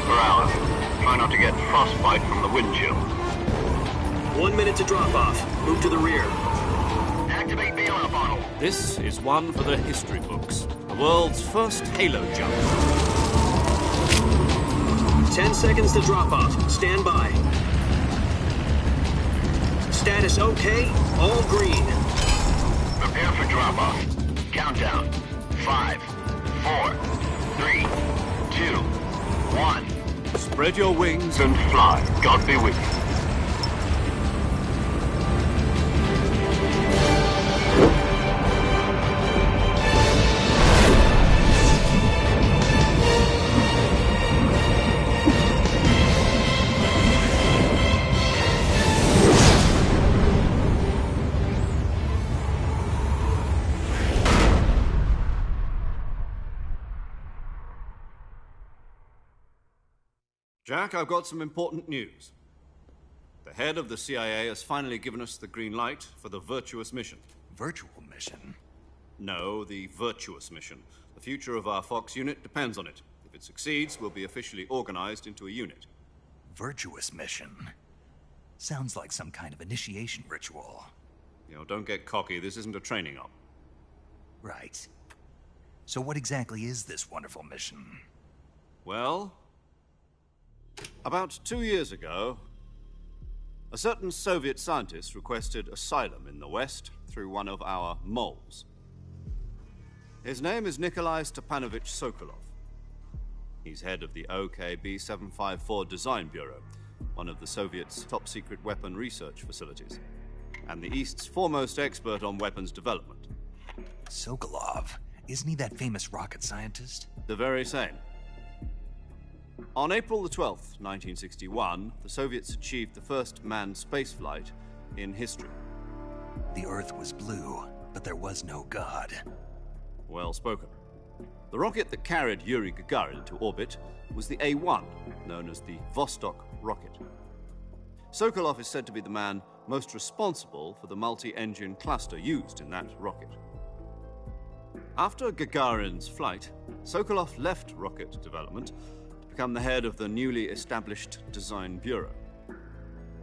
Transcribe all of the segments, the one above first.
per hour. Try not to get frostbite from the wind chill. 1 minute to drop off. Move to the rear. Activate bailout bottle. This is one for the history books. The world's first halo jump. 10 seconds to drop off. Stand by. Status okay. All green. Prepare for drop off. Countdown. 5, 4, 3, 2, 1. Spread your wings And fly. God be with you. Jack, I've got some important news. The head of the CIA has finally given us the green light for the virtuous mission. Virtual mission? No, the virtuous mission. The future of our Fox unit depends on it. If it succeeds, we'll be officially organized into a unit. Virtuous mission? Sounds like some kind of initiation ritual. You know, don't get cocky. This isn't a training op. Right. So what exactly is this wonderful mission? Well, about 2 years ago, a certain Soviet scientist requested asylum in the West through one of our moles. His name is Nikolai Stepanovich Sokolov. He's head of the OKB-754 Design Bureau, one of the Soviets' top-secret weapon research facilities, and the East's foremost expert on weapons development. Sokolov? Isn't he that famous rocket scientist? The very same. On April the 12th, 1961, the Soviets achieved the first manned spaceflight in history. The Earth was blue, but there was no God. Well spoken. The rocket that carried Yuri Gagarin to orbit was the A-1, known as the Vostok rocket. Sokolov is said to be the man most responsible for the multi-engine cluster used in that rocket. After Gagarin's flight, Sokolov left rocket development to become the head of the newly established Design Bureau.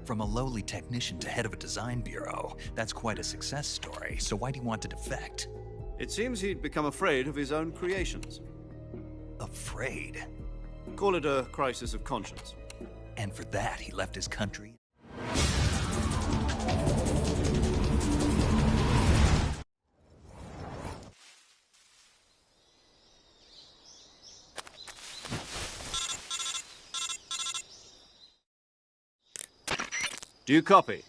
From a lowly technician to head of a design bureau, that's quite a success story. So why do you want to defect? It seems he'd become afraid of his own creations. Afraid? Call it a crisis of conscience. And for that, he left his country? Do you copy?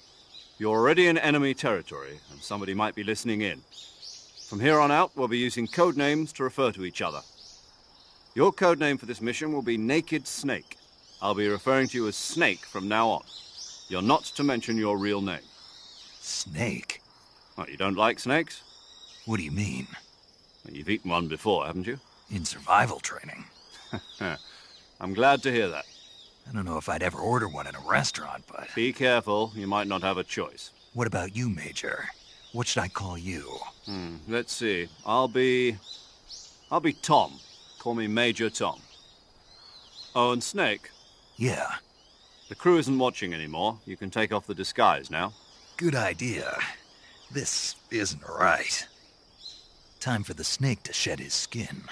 You're already in enemy territory, and somebody might be listening in. From here on out, we'll be using code names to refer to each other. Your code name for this mission will be Naked Snake. I'll be referring to you as Snake from now on. You're not to mention your real name. Snake? What, you don't like snakes? What do you mean? Well, you've eaten one before, haven't you? In survival training. I'm glad to hear that. I don't know if I'd ever order one in a restaurant, but... Be careful, you might not have a choice. What about you, Major? What should I call you? Let's see. I'll be Tom. Call me Major Tom. Oh, and Snake? Yeah. The crew isn't watching anymore. You can take off the disguise now. Good idea. This isn't right. Time for the snake to shed his skin.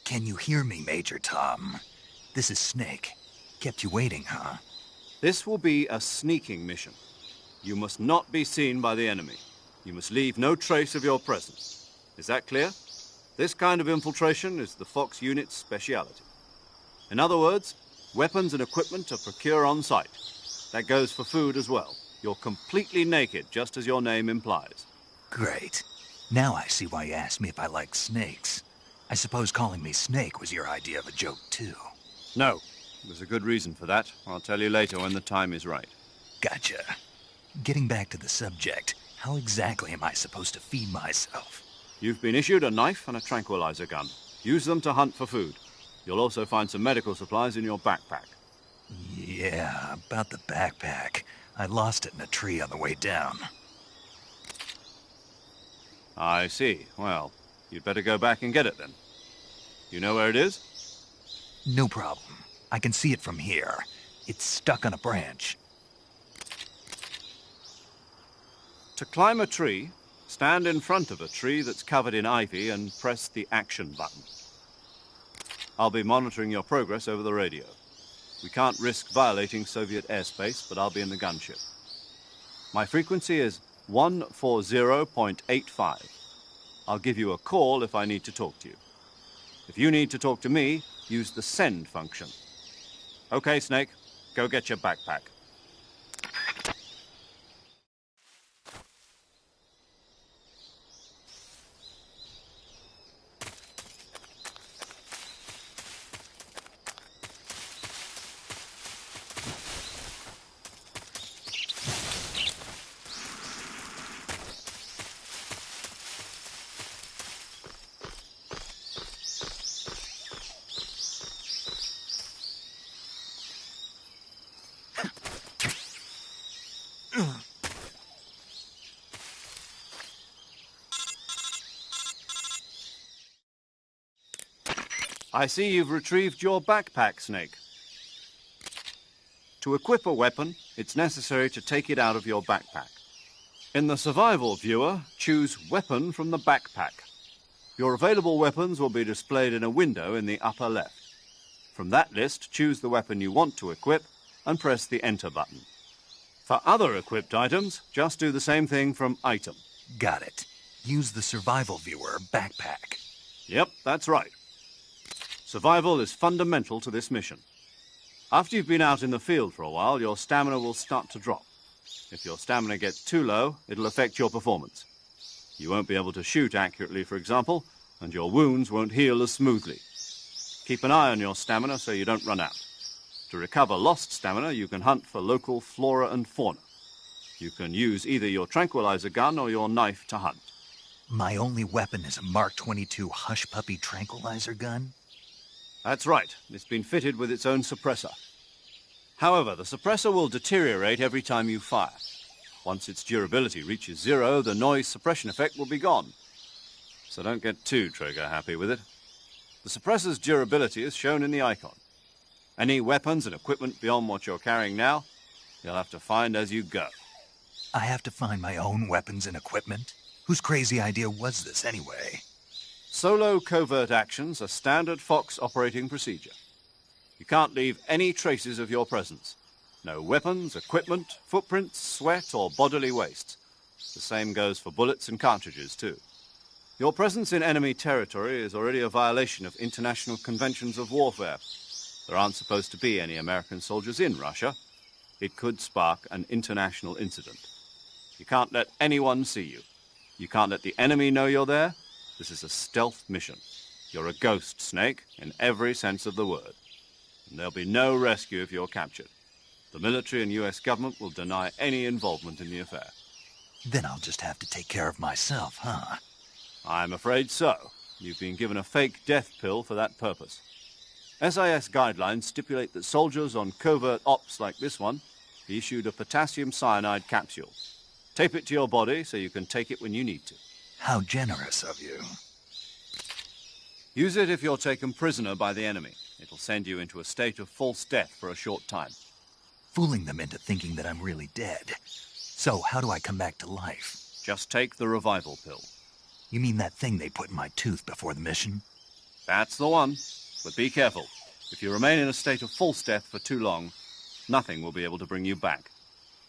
Can you hear me, Major Tom? This is Snake. Kept you waiting, huh? This will be a sneaking mission. You must not be seen by the enemy. You must leave no trace of your presence. Is that clear? This kind of infiltration is the Fox unit's speciality. In other words, weapons and equipment are procured on site. That goes for food as well. You're completely naked, just as your name implies. Great. Now I see why you asked me if I like snakes. I suppose calling me Snake was your idea of a joke, too. No. There's a good reason for that. I'll tell you later when the time is right. Gotcha. Getting back to the subject, how exactly am I supposed to feed myself? You've been issued a knife and a tranquilizer gun. Use them to hunt for food. You'll also find some medical supplies in your backpack. Yeah, about the backpack. I lost it in a tree on the way down. I see. Well, you'd better go back and get it then. You know where it is? No problem. I can see it from here. It's stuck on a branch. To climb a tree, stand in front of a tree that's covered in ivy and press the action button. I'll be monitoring your progress over the radio. We can't risk violating Soviet airspace, but I'll be in the gunship. My frequency is 140.85. I'll give you a call if I need to talk to you. If you need to talk to me, use the send function. Okay, Snake, go get your backpack. I see you've retrieved your backpack, Snake. To equip a weapon, it's necessary to take it out of your backpack. In the survival viewer, choose Weapon from the backpack. Your available weapons will be displayed in a window in the upper left. From that list, choose the weapon you want to equip and press the Enter button. For other equipped items, just do the same thing from Item. Got it. Use the survival viewer backpack. Yep, that's right. Survival is fundamental to this mission. After you've been out in the field for a while, your stamina will start to drop. If your stamina gets too low, it'll affect your performance. You won't be able to shoot accurately, for example, and your wounds won't heal as smoothly. Keep an eye on your stamina so you don't run out. To recover lost stamina, you can hunt for local flora and fauna. You can use either your tranquilizer gun or your knife to hunt. My only weapon is a Mark 22 Hush Puppy tranquilizer gun? That's right. It's been fitted with its own suppressor. However, the suppressor will deteriorate every time you fire. Once its durability reaches 0, the noise suppression effect will be gone. So don't get too trigger-happy with it. The suppressor's durability is shown in the icon. Any weapons and equipment beyond what you're carrying now, you'll have to find as you go. I have to find my own weapons and equipment? Whose crazy idea was this anyway? Solo covert actions are standard Fox operating procedure. You can't leave any traces of your presence. No weapons, equipment, footprints, sweat, or bodily waste. The same goes for bullets and cartridges, too. Your presence in enemy territory is already a violation of international conventions of warfare. There aren't supposed to be any American soldiers in Russia. It could spark an international incident. You can't let anyone see you. You can't let the enemy know you're there. This is a stealth mission. You're a ghost, Snake, in every sense of the word. And there'll be no rescue if you're captured. The military and U.S. government will deny any involvement in the affair. Then I'll just have to take care of myself, huh? I'm afraid so. You've been given a fake death pill for that purpose. SIS guidelines stipulate that soldiers on covert ops like this one be issued a potassium cyanide capsule. Tape it to your body so you can take it when you need to. How generous of you. Use it if you're taken prisoner by the enemy. It'll send you into a state of false death for a short time. Fooling them into thinking that I'm really dead. So, how do I come back to life? Just take the revival pill. You mean that thing they put in my tooth before the mission? That's the one. But be careful. If you remain in a state of false death for too long, nothing will be able to bring you back.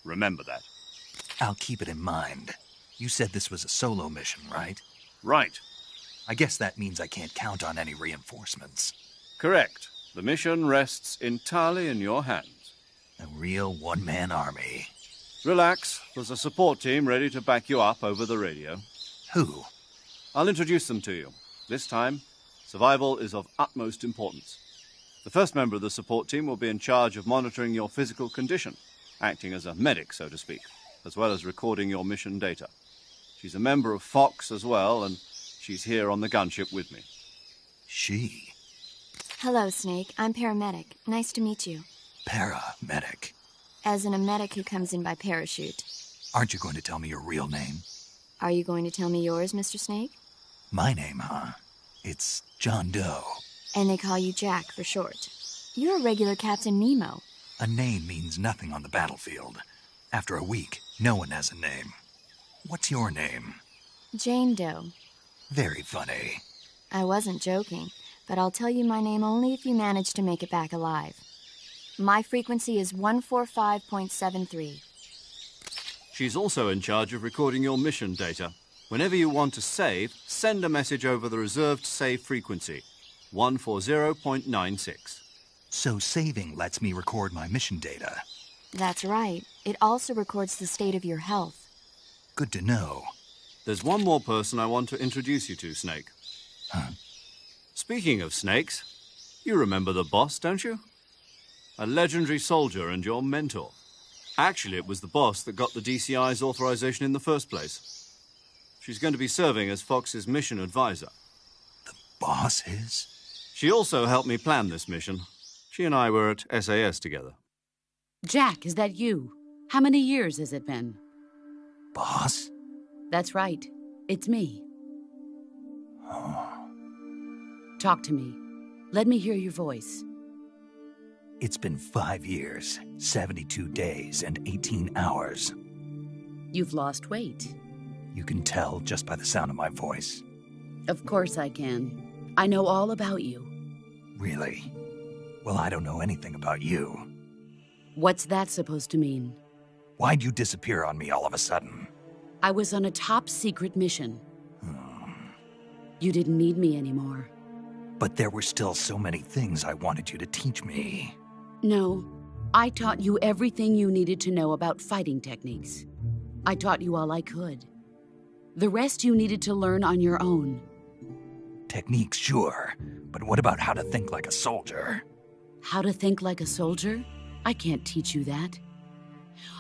Remember that. I'll keep it in mind. You said this was a solo mission, right? Right. I guess that means I can't count on any reinforcements. Correct. The mission rests entirely in your hands. A real one-man army. Relax. There's a support team ready to back you up over the radio. Who? I'll introduce them to you. This time, survival is of utmost importance. The first member of the support team will be in charge of monitoring your physical condition, acting as a medic, so to speak, as well as recording your mission data. She's a member of Fox as well, and she's here on the gunship with me. She? Hello, Snake. I'm paramedic. Nice to meet you. Paramedic. As in a medic who comes in by parachute. Aren't you going to tell me your real name? Are you going to tell me yours, Mr. Snake? My name, huh? It's John Doe. And they call you Jack for short. You're a regular Captain Nemo. A name means nothing on the battlefield. After a week, no one has a name. What's your name? Jane Doe. Very funny. I wasn't joking, but I'll tell you my name only if you manage to make it back alive. My frequency is 145.73. She's also in charge of recording your mission data. Whenever you want to save, send a message over the reserved save frequency, 140.96. So saving lets me record my mission data. That's right. It also records the state of your health. Good to know. There's one more person I want to introduce you to, Snake. Huh? Speaking of snakes, you remember the boss, don't you? A legendary soldier and your mentor. Actually, it was the boss that got the DCI's authorization in the first place. She's going to be serving as Fox's mission advisor. The boss is? She also helped me plan this mission. She and I were at SAS together. Jack, is that you? How many years has it been? Boss? That's right. It's me. Oh. Talk to me. Let me hear your voice. It's been 5 years, 72 days, and 18 hours. You've lost weight. You can tell just by the sound of my voice. Of course I can. I know all about you. Really? Well, I don't know anything about you. What's that supposed to mean? Why'd you disappear on me all of a sudden? I was on a top-secret mission. You didn't need me anymore. But there were still so many things I wanted you to teach me. No, I taught you everything you needed to know about fighting techniques. I taught you all I could. The rest you needed to learn on your own. Techniques, sure. But what about how to think like a soldier? How to think like a soldier? I can't teach you that.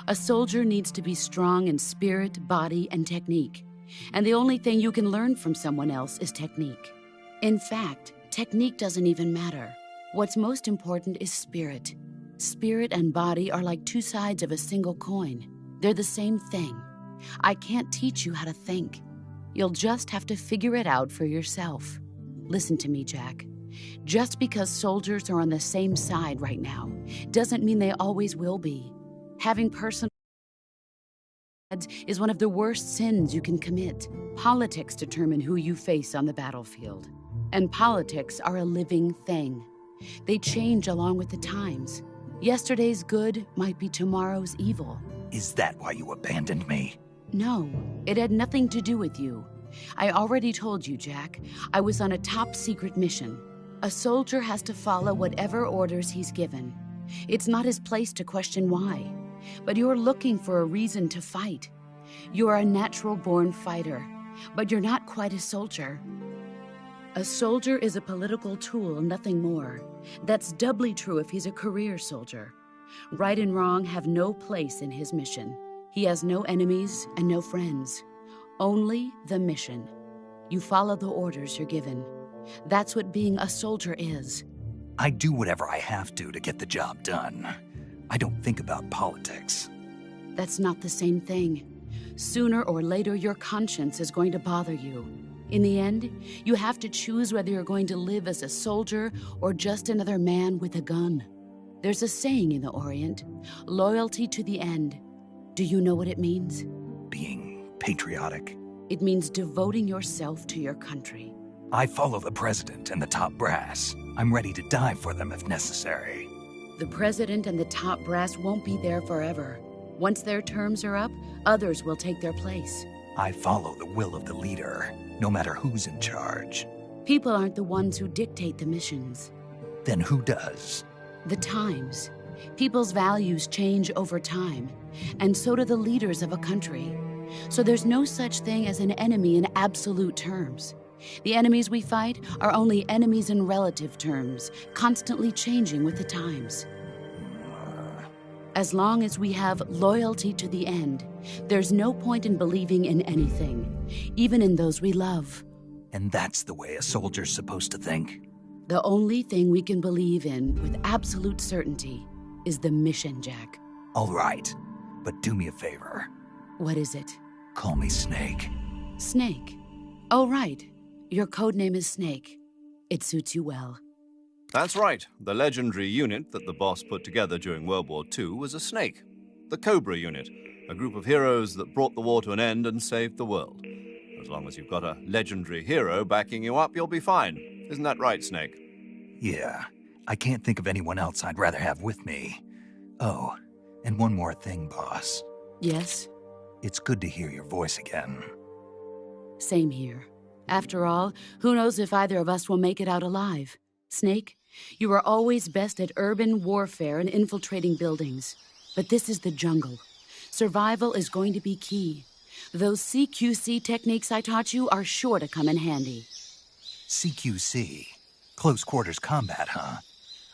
A soldier needs to be strong in spirit, body, and technique. And the only thing you can learn from someone else is technique. In fact, technique doesn't even matter. What's most important is spirit. Spirit and body are like two sides of a single coin. They're the same thing. I can't teach you how to think. You'll just have to figure it out for yourself. Listen to me, Jack. Just because soldiers are on the same side right now doesn't mean they always will be. Having personal is one of the worst sins you can commit. Politics determine who you face on the battlefield. And politics are a living thing. They change along with the times. Yesterday's good might be tomorrow's evil. Is that why you abandoned me? No, it had nothing to do with you. I already told you, Jack. I was on a top-secret mission. A soldier has to follow whatever orders he's given. It's not his place to question why. But you're looking for a reason to fight. You're a natural-born fighter, but you're not quite a soldier. A soldier is a political tool, nothing more. That's doubly true if he's a career soldier. Right and wrong have no place in his mission. He has no enemies and no friends. Only the mission. You follow the orders you're given. That's what being a soldier is. I do whatever I have to get the job done. I don't think about politics. That's not the same thing. Sooner or later, your conscience is going to bother you. In the end, you have to choose whether you're going to live as a soldier or just another man with a gun. There's a saying in the Orient, loyalty to the end. Do you know what it means? Being patriotic. It means devoting yourself to your country. I follow the president and the top brass. I'm ready to die for them if necessary. The president and the top brass won't be there forever. Once their terms are up, others will take their place. I follow the will of the leader, no matter who's in charge. People aren't the ones who dictate the missions. Then who does? The times. People's values change over time, and so do the leaders of a country. So there's no such thing as an enemy in absolute terms. The enemies we fight are only enemies in relative terms, constantly changing with the times. As long as we have loyalty to the end, there's no point in believing in anything, even in those we love. And that's the way a soldier's supposed to think? The only thing we can believe in with absolute certainty is the mission, Jack. All right, but do me a favor. What is it? Call me Snake. Snake. Oh, right. Your code name is Snake. It suits you well. That's right. The legendary unit that the boss put together during World War II was a snake. The Cobra unit, a group of heroes that brought the war to an end and saved the world. As long as you've got a legendary hero backing you up, you'll be fine. Isn't that right, Snake? Yeah, I can't think of anyone else I'd rather have with me. Oh, and one more thing, boss. Yes? It's good to hear your voice again. Same here. After all, who knows if either of us will make it out alive? Snake, you are always best at urban warfare and infiltrating buildings. But this is the jungle. Survival is going to be key. Those CQC techniques I taught you are sure to come in handy. CQC? Close quarters combat, huh?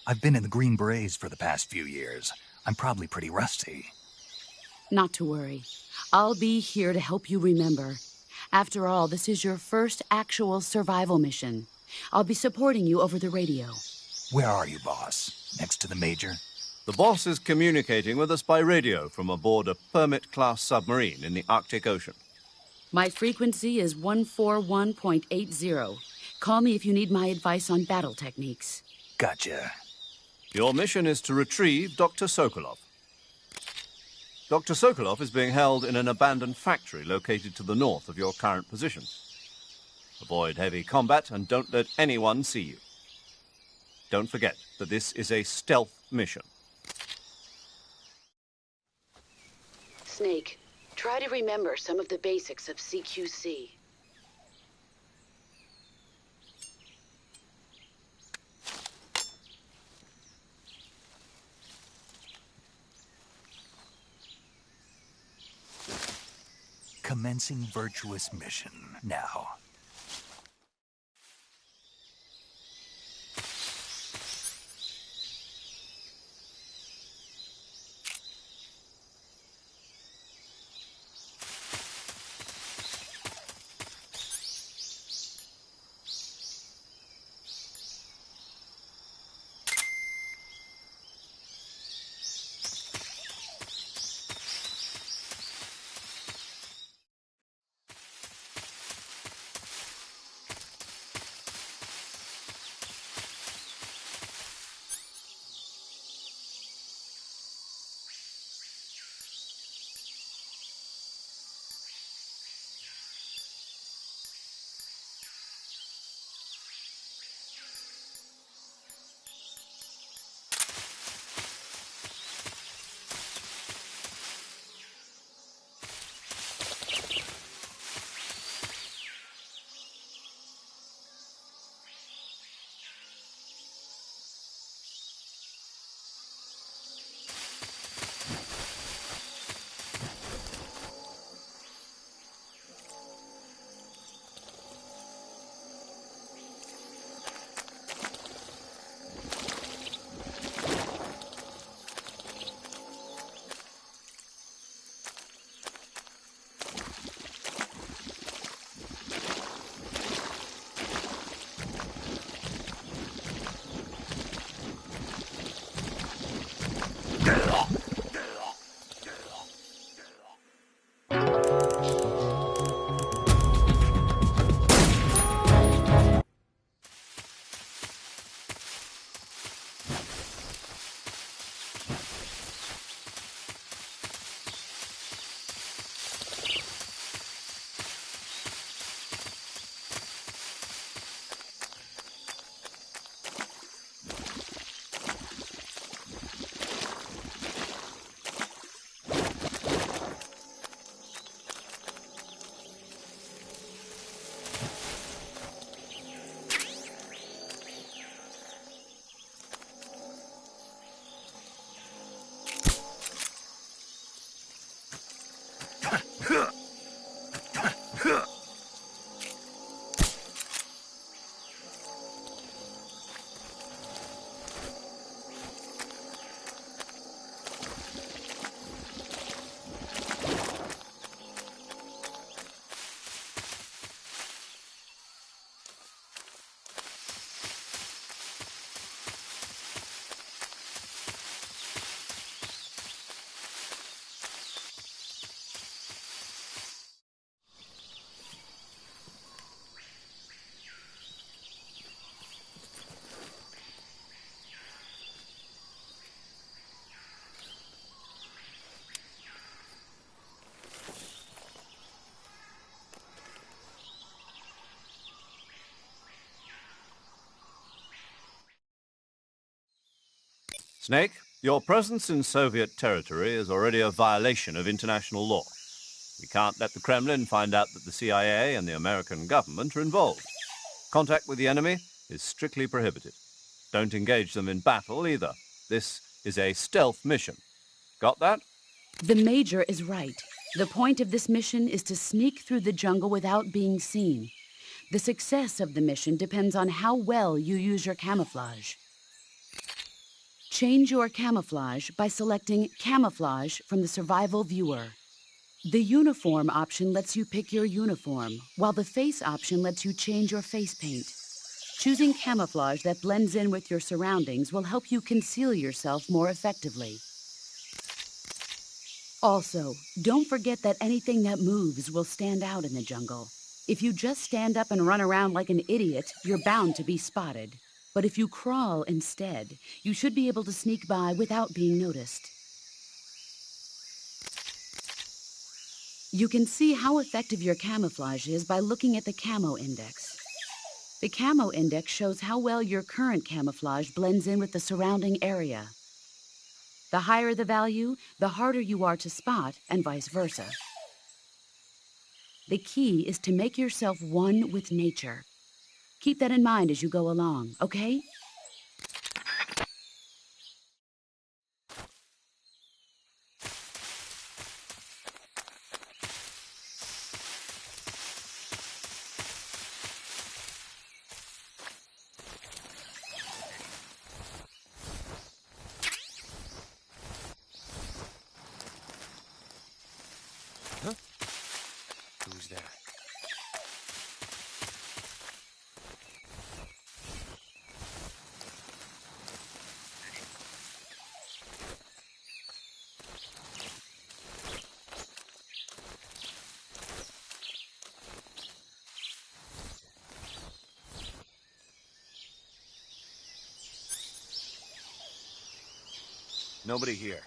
I've been in the Green Berets for the past few years. I'm probably pretty rusty. Not to worry. I'll be here to help you remember. After all, this is your first actual survival mission. I'll be supporting you over the radio. Where are you, boss? Next to the Major? The boss is communicating with us by radio from aboard a Permit-class submarine in the Arctic Ocean. My frequency is 141.80. Call me if you need my advice on battle techniques. Gotcha. Your mission is to retrieve Dr. Sokolov. Dr. Sokolov is being held in an abandoned factory located to the north of your current position. Avoid heavy combat and don't let anyone see you. Don't forget that this is a stealth mission. Snake, try to remember some of the basics of CQC. Commencing virtuous mission now. Snake, your presence in Soviet territory is already a violation of international law. We can't let the Kremlin find out that the CIA and the American government are involved. Contact with the enemy is strictly prohibited. Don't engage them in battle either. This is a stealth mission. Got that? The Major is right. The point of this mission is to sneak through the jungle without being seen. The success of the mission depends on how well you use your camouflage. Change your camouflage by selecting Camouflage from the Survival Viewer. The Uniform option lets you pick your uniform, while the Face option lets you change your face paint. Choosing camouflage that blends in with your surroundings will help you conceal yourself more effectively. Also, don't forget that anything that moves will stand out in the jungle. If you just stand up and run around like an idiot, you're bound to be spotted. But if you crawl instead, you should be able to sneak by without being noticed. You can see how effective your camouflage is by looking at the Camo Index. The Camo Index shows how well your current camouflage blends in with the surrounding area. The higher the value, the harder you are to spot, and vice versa. The key is to make yourself one with nature. Keep that in mind as you go along, okay? Who's that? Nobody here.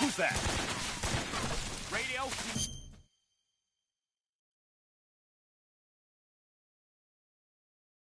Who's that? Radio?